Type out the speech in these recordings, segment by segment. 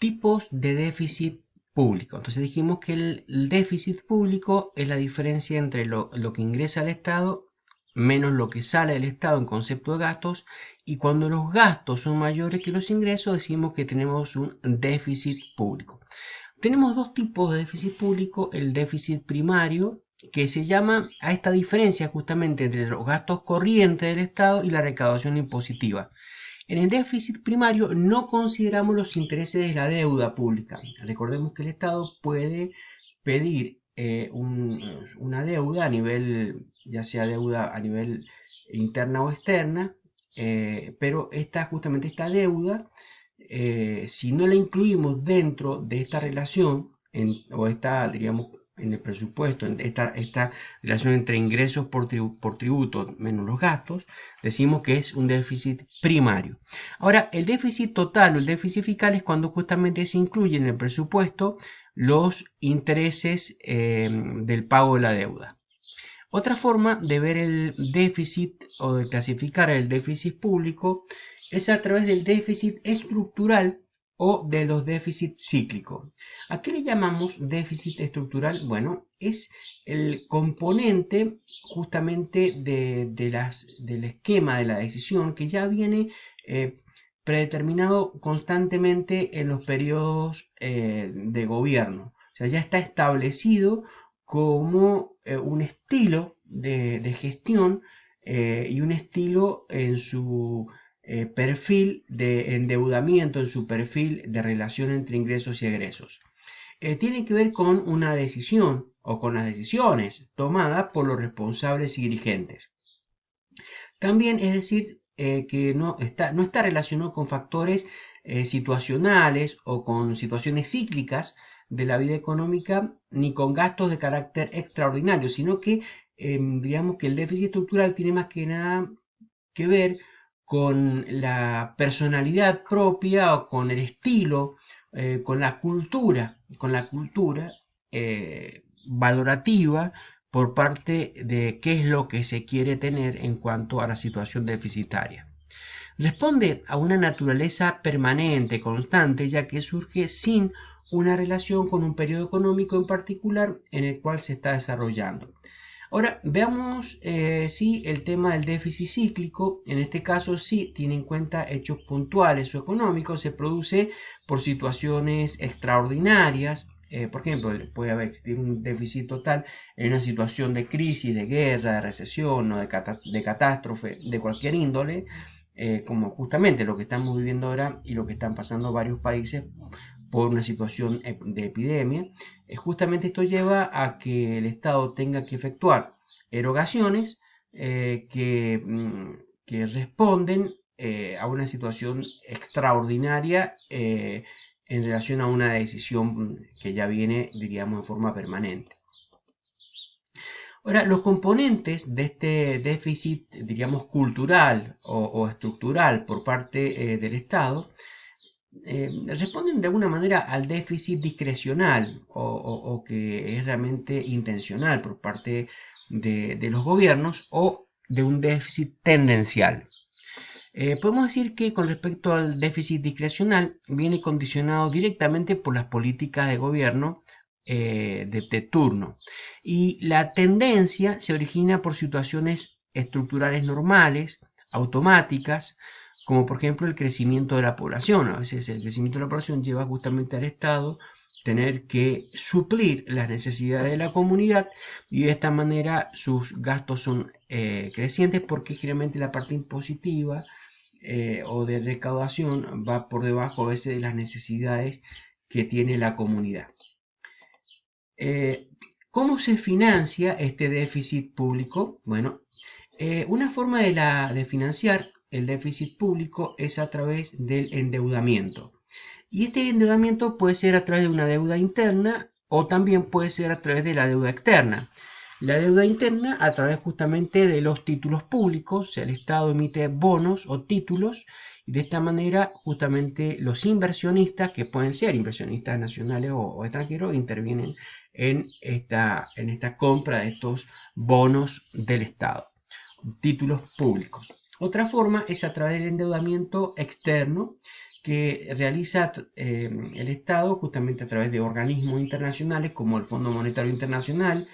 tipos de déficit público. Entonces dijimos que el déficit público es la diferencia entre lo que ingresa al Estado menos lo que sale del Estado en concepto de gastos, y cuando los gastos son mayores que los ingresos decimos que tenemos un déficit público. Tenemos dos tipos de déficit público: el déficit primario, que se llama a esta diferencia justamente entre los gastos corrientes del Estado y la recaudación impositiva. En el déficit primario no consideramos los intereses de la deuda pública. Recordemos que el Estado puede pedir una deuda a nivel, ya sea deuda a nivel interna o externa, pero justamente esta deuda, si no la incluimos dentro de esta relación, o esta, diríamos, en el presupuesto, en esta relación entre ingresos por tributo menos los gastos, decimos que es un déficit primario. Ahora, el déficit total o el déficit fiscal es cuando justamente se incluye en el presupuesto los intereses del pago de la deuda. Otra forma de ver el déficit o de clasificar el déficit público es a través del déficit estructural o de los déficits cíclicos. ¿A qué le llamamos déficit estructural? Bueno, es el componente justamente del esquema de la decisión que ya viene predeterminado constantemente en los periodos de gobierno. O sea, ya está establecido como un estilo de gestión y un estilo en su perfil de endeudamiento, en su perfil de relación entre ingresos y egresos. Tiene que ver con una decisión o con las decisiones tomadas por los responsables y dirigentes. También es decir que no está relacionado con factores situacionales o con situaciones cíclicas de la vida económica, ni con gastos de carácter extraordinario, sino que digamos que el déficit estructural tiene más que nada que ver con la personalidad propia o con el estilo, con la cultura valorativa por parte de qué es lo que se quiere tener en cuanto a la situación deficitaria. Responde a una naturaleza permanente, constante, ya que surge sin una relación con un periodo económico en particular en el cual se está desarrollando. Ahora veamos si el tema del déficit cíclico, en este caso sí tiene en cuenta hechos puntuales o económicos, se produce por situaciones extraordinarias. Por ejemplo, puede haber existir un déficit total en una situación de crisis, de guerra, de recesión o de catástrofe de cualquier índole, como justamente lo que estamos viviendo ahora y lo que están pasando varios países por una situación de epidemia. Justamente esto lleva a que el Estado tenga que efectuar erogaciones que responden a una situación extraordinaria en relación a una decisión que ya viene, diríamos, en forma permanente. Ahora, los componentes de este déficit, diríamos, cultural o estructural por parte del Estado responden de alguna manera al déficit discrecional o que es realmente intencional por parte de los gobiernos, o de un déficit tendencial. Podemos decir que con respecto al déficit discrecional viene condicionado directamente por las políticas de gobierno de turno, y la tendencia se origina por situaciones estructurales normales, automáticas, como por ejemplo el crecimiento de la población. A veces el crecimiento de la población lleva justamente al Estado tener que suplir las necesidades de la comunidad, y de esta manera sus gastos son crecientes, porque generalmente la parte impositiva o de recaudación va por debajo a veces de las necesidades que tiene la comunidad. ¿Cómo se financia este déficit público? Bueno, una forma de financiar el déficit público es a través del endeudamiento. Y este endeudamiento puede ser a través de una deuda interna o también puede ser a través de la deuda externa. La deuda interna a través justamente de los títulos públicos. El Estado emite bonos o títulos, y de esta manera justamente los inversionistas, que pueden ser inversionistas nacionales o extranjeros, intervienen en esta compra de estos bonos del Estado, títulos públicos. Otra forma es a través del endeudamiento externo, que realiza el Estado justamente a través de organismos internacionales como el Fondo Monetario Internacional,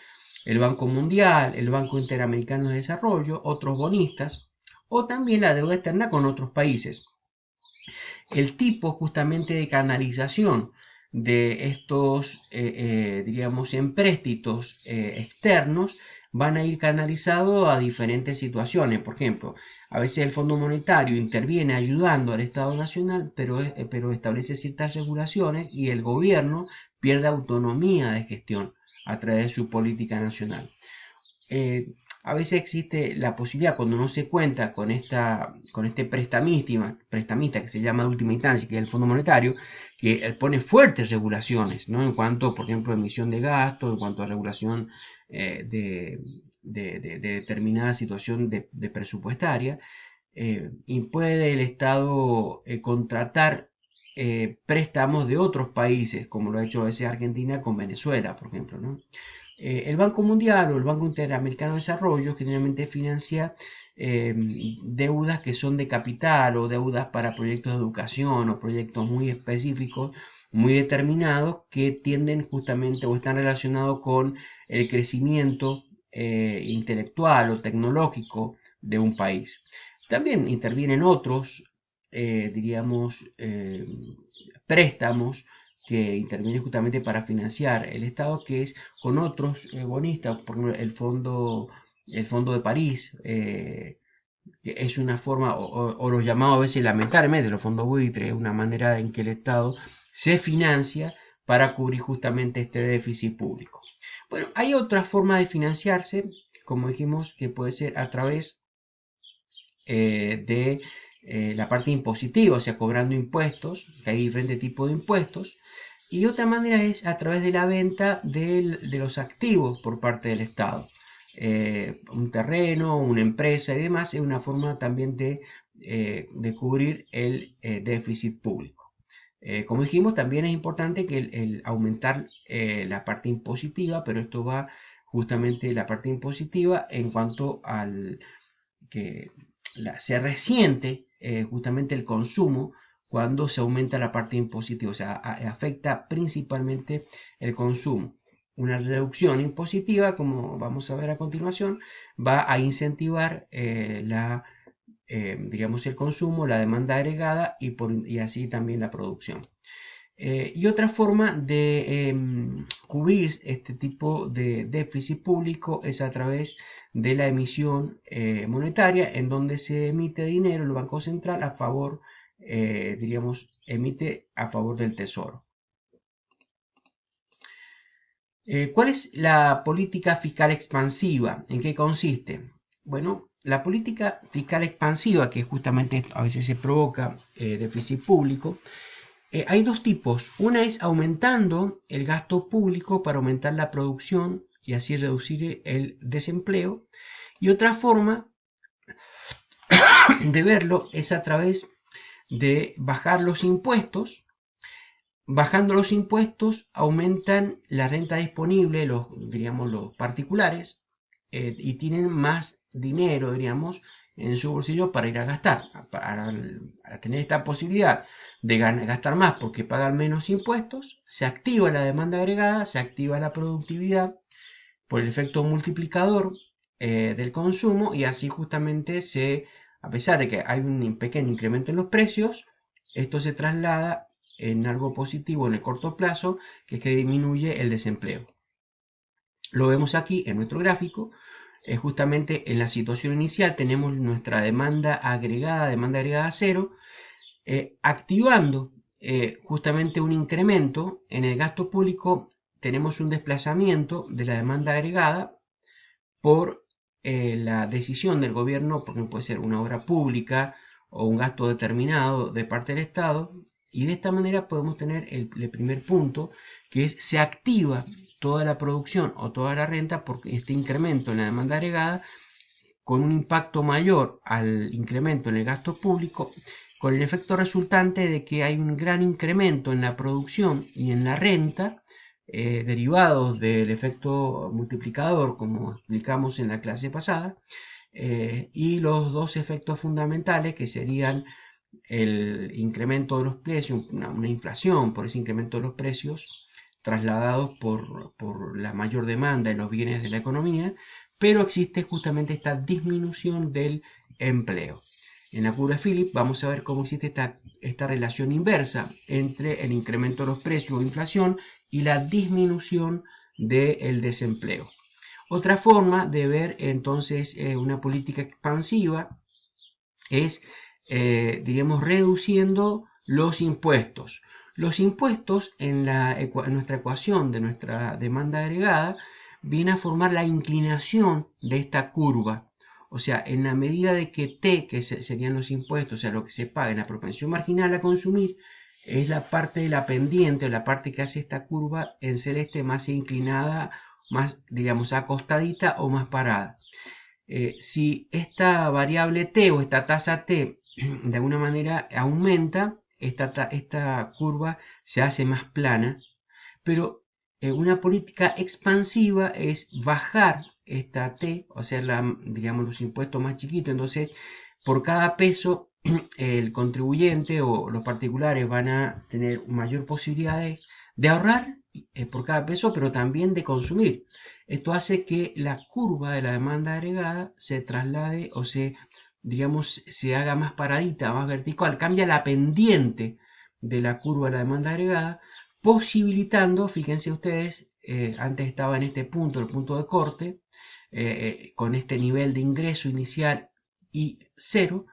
el Banco Mundial, el Banco Interamericano de Desarrollo, otros bonistas, o también la deuda externa con otros países. El tipo justamente de canalización de estos, diríamos, empréstitos externos van a ir canalizados a diferentes situaciones. Por ejemplo, a veces el Fondo Monetario interviene ayudando al Estado Nacional, pero establece ciertas regulaciones y el gobierno pierde autonomía de gestión a través de su política nacional. A veces existe la posibilidad, cuando no se cuenta con este prestamista que se llama de última instancia, que es el Fondo Monetario, que pone fuertes regulaciones, ¿no? En cuanto, por ejemplo, a emisión de gastos, en cuanto a regulación de determinada situación de presupuestaria, y puede el Estado contratar préstamos de otros países, como lo ha hecho a veces Argentina con Venezuela, por ejemplo, ¿no? El Banco Mundial o el Banco Interamericano de Desarrollo generalmente financia deudas que son de capital o deudas para proyectos de educación o proyectos muy específicos, muy determinados, que tienden justamente o están relacionados con el crecimiento intelectual o tecnológico de un país. También intervienen otros, diríamos, préstamos que interviene justamente para financiar el Estado, que es con otros bonistas, por ejemplo, el fondo de París, que es una forma, o los llamados a veces lamentablemente los fondos buitre, una manera en que el Estado se financia para cubrir justamente este déficit público. Bueno, hay otra forma de financiarse, como dijimos, que puede ser a través de la parte impositiva, o sea, cobrando impuestos, que hay diferentes tipos de impuestos. Y otra manera es a través de la venta de los activos por parte del Estado. Un terreno, una empresa y demás es una forma también de cubrir el déficit público. Como dijimos, también es importante que el aumentar la parte impositiva, pero esto va justamente la parte impositiva en cuanto al que se resiente justamente el consumo cuando se aumenta la parte impositiva, o sea, afecta principalmente el consumo. Una reducción impositiva, como vamos a ver a continuación, va a incentivar digamos, el consumo, la demanda agregada y así también la producción. Y otra forma de cubrir este tipo de déficit público es a través de la emisión monetaria, en donde se emite dinero, el Banco Central a favor, diríamos, emite a favor del Tesoro. ¿Cuál es la política fiscal expansiva? ¿En qué consiste? Bueno, la política fiscal expansiva, que justamente a veces se provoca déficit público, hay dos tipos. Una es aumentando el gasto público para aumentar la producción y así reducir el desempleo. Y otra forma de verlo es a través de bajar los impuestos. Bajando los impuestos aumentan la renta disponible, diríamos, los particulares, y tienen más dinero, diríamos, en su bolsillo para ir a gastar, para tener esta posibilidad de gastar más porque pagan menos impuestos, se activa la demanda agregada, se activa la productividad por el efecto multiplicador del consumo y así justamente a pesar de que hay un pequeño incremento en los precios, esto se traslada en algo positivo en el corto plazo, que es que disminuye el desempleo. Lo vemos aquí en nuestro gráfico. Justamente en la situación inicial tenemos nuestra demanda agregada cero, activando justamente un incremento en el gasto público, tenemos un desplazamiento de la demanda agregada por la decisión del gobierno, porque puede ser una obra pública o un gasto determinado de parte del Estado, y de esta manera podemos tener el primer punto, que es se activa toda la producción o toda la renta por este incremento en la demanda agregada, con un impacto mayor al incremento en el gasto público, con el efecto resultante de que hay un gran incremento en la producción y en la renta, derivados del efecto multiplicador, como explicamos en la clase pasada, y los dos efectos fundamentales que serían el incremento de los precios, una inflación por ese incremento de los precios, trasladados por la mayor demanda de los bienes de la economía, pero existe justamente esta disminución del empleo. En la curva de Phillips vamos a ver cómo existe esta relación inversa entre el incremento de los precios o inflación y la disminución del desempleo. Otra forma de ver entonces una política expansiva es, diríamos, reduciendo los impuestos. Los impuestos en nuestra ecuación de nuestra demanda agregada viene a formar la inclinación de esta curva. O sea, en la medida de que T, que serían los impuestos, o sea, lo que se paga en la propensión marginal a consumir, es la parte de la pendiente, la parte que hace esta curva en celeste más inclinada, más, digamos, acostadita o más parada. Si esta variable t o esta tasa t de alguna manera aumenta, esta curva se hace más plana, pero una política expansiva es bajar esta t, o sea, digamos los impuestos más chiquitos. Entonces, por cada peso, el contribuyente o los particulares van a tener mayor posibilidad de ahorrar por cada peso, pero también de consumir. Esto hace que la curva de la demanda agregada se traslade o digamos, se haga más paradita, más vertical, cambia la pendiente de la curva de la demanda agregada, posibilitando, fíjense ustedes, antes estaba en este punto, el punto de corte, con este nivel de ingreso inicial y cero,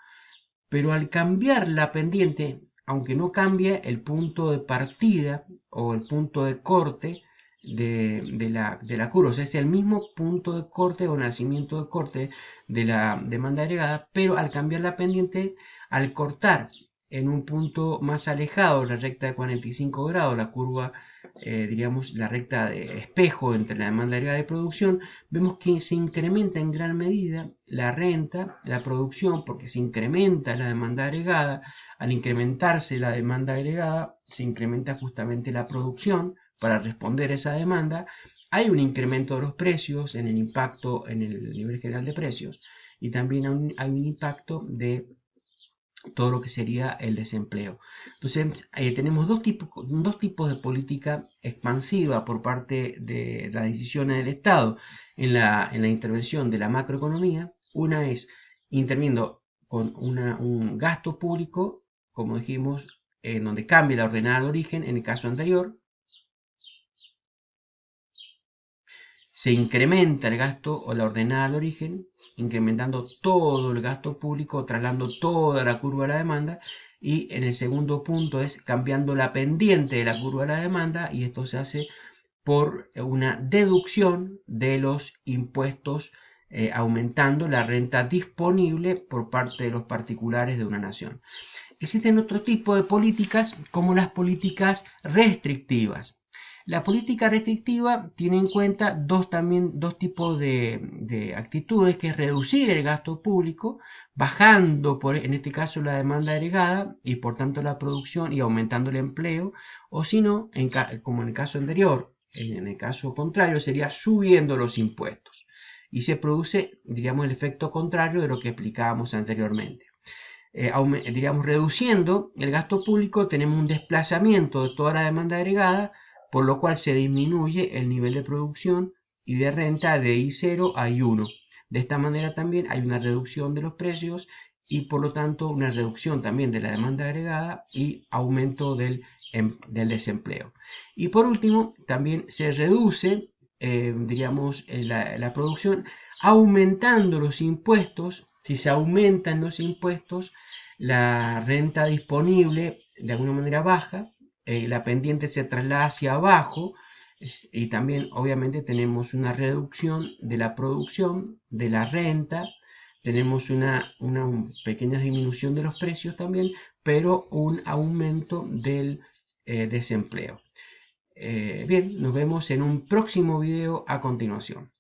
pero al cambiar la pendiente, aunque no cambie el punto de partida o el punto de corte de la curva, o sea, es el mismo punto de corte o nacimiento de corte de la demanda agregada, pero al cambiar la pendiente, al cortar en un punto más alejado la recta de 45 grados, la curva, diríamos, la recta de espejo entre la demanda agregada y producción, vemos que se incrementa en gran medida la renta, la producción, porque se incrementa la demanda agregada. Al incrementarse la demanda agregada, se incrementa justamente la producción para responder a esa demanda. Hay un incremento de los precios en el impacto en el nivel general de precios y también hay un impacto de todo lo que sería el desempleo. Entonces, tenemos dos tipos de política expansiva por parte de las decisiones del Estado en la intervención de la macroeconomía. Una es interviniendo con un gasto público, como dijimos, en donde cambia la ordenada de origen en el caso anterior. Se incrementa el gasto o la ordenada al origen, incrementando todo el gasto público, trasladando toda la curva de la demanda. Y en el segundo punto es cambiando la pendiente de la curva de la demanda, y esto se hace por una deducción de los impuestos, aumentando la renta disponible por parte de los particulares de una nación. Existen otro tipo de políticas como las políticas restrictivas. La política restrictiva tiene en cuenta dos tipos de actitudes, que es reducir el gasto público, bajando en este caso la demanda agregada y por tanto la producción y aumentando el empleo, o si no, como en el caso anterior, en el caso contrario sería subiendo los impuestos y se produce, diríamos, el efecto contrario de lo que explicábamos anteriormente. Diríamos, reduciendo el gasto público, tenemos un desplazamiento de toda la demanda agregada, por lo cual se disminuye el nivel de producción y de renta de I0 a I1. De esta manera también hay una reducción de los precios y por lo tanto una reducción también de la demanda agregada y aumento del desempleo. Y por último, también se reduce, diríamos, la producción aumentando los impuestos. Si se aumentan los impuestos, la renta disponible de alguna manera baja, la pendiente se traslada hacia abajo y también obviamente tenemos una reducción de la producción, de la renta, tenemos una pequeña disminución de los precios también, pero un aumento del desempleo. Bien, nos vemos en un próximo video a continuación.